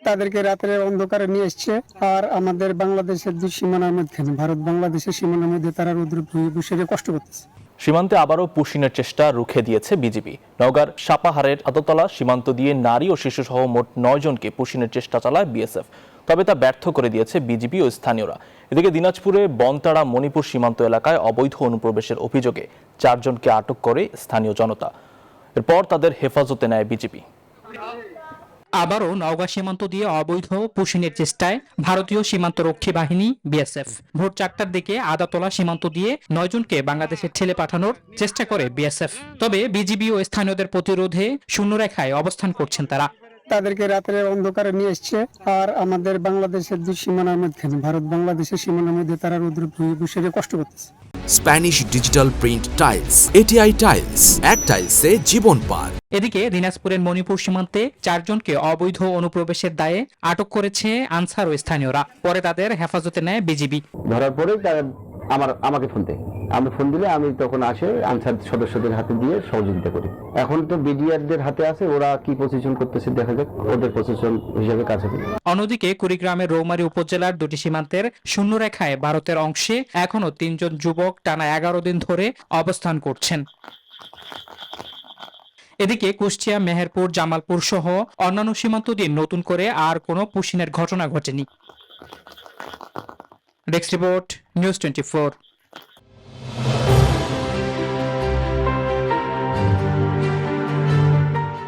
তাদেরকে রাতের অন্ধকারে নিয়ে এসছে। আর আমাদের বাংলাদেশের যে সীমানার মধ্যে, ভারত বাংলাদেশের সীমানার মধ্যে তারা রোদ্রে বসে কষ্ট করতেছে। সীমান্তে আবারও পুশিনের চেষ্টা রুখে দিয়েছে বিজিবি। নওগাঁর সাপাহারের আদতলা সীমান্ত দিয়ে নারী ও শিশুসহ মোট 9 জনকে পুশিনের চেষ্টা চালায় বিএসএফ, তবে তা ব্যর্থ করে দিয়েছে বিজিবি ও স্থানীয়রা। এদিকে দিনাজপুরে বনতাড়া মণিপুর সীমান্ত এলাকায় অবৈধ অনুপ্রবেশের অভিযোগে 4 জনকে আটক করে স্থানীয় জনতা। এরপর তাদের হেফাজতে নেয় বিজিবি। আবারও নওগাঁ সীমান্ত দিয়ে অবৈধ পুশিনের চেষ্টায় ভারতীয় সীমান্ত রক্ষী বাহিনী বিএসএফ। ভোর 4টার দিকে আদাতলা সীমান্ত দিয়ে 9 জনকে বাংলাদেশে ঠেলে পাঠানোর চেষ্টা করে বিএসএফ, তবে বিজিবি ও স্থানীয়দের প্রতিরোধে শূন্যরেখায় অবস্থান করছেন তারা। তাদেরকে রাতের অন্ধকারে নিয়ে এসছে। আর আমাদের বাংলাদেশের যে সীমানার মধ্যে, ভারত বাংলাদেশের সীমানার মধ্যে তারা রোদ্রে বসে কষ্ট করতেছে। Spanish digital print tiles, ATI tiles, এক টাইলসে জীবন পার। এদিকে দিনাজপুরের মণিপুর সীমান্তে 4 জনকে অবৈধ অনুপ্রবেশের দায়ে আটক করেছে আনসার ও স্থানীয়রা। পরে তাদের হেফাজতে নেয় বিজিবি। ধরার পরে আমাকে ফোন দেয়, আমি ফোন দিলে আমি তখন আসে আনসার সদস্যদের হাতে দিয়ে সহযোগিতা করি। এখন তো বিডিআরদের হাতে আছে, ওরা কি পজিশন করতেছে দেখা যাক, ওদের পজিশন হিসাবে কাছে। অন্যদিকে কুড়িগ্রামের রৌমারী উপজেলার 2টি সীমান্তের শূন্যরেখায় ভারতের অংশে এখনো 3 জন যুবক টানা 11 দিন ধরে অবস্থান করছেন। এদিকে কুষ্টিয়া, মেহেরপুর, জামালপুর সহ অন্যান্য সীমান্ত দিয়ে নতুন করে আর কোনো পুশিনের ঘটনা ঘটেনি। Desk report, news 24।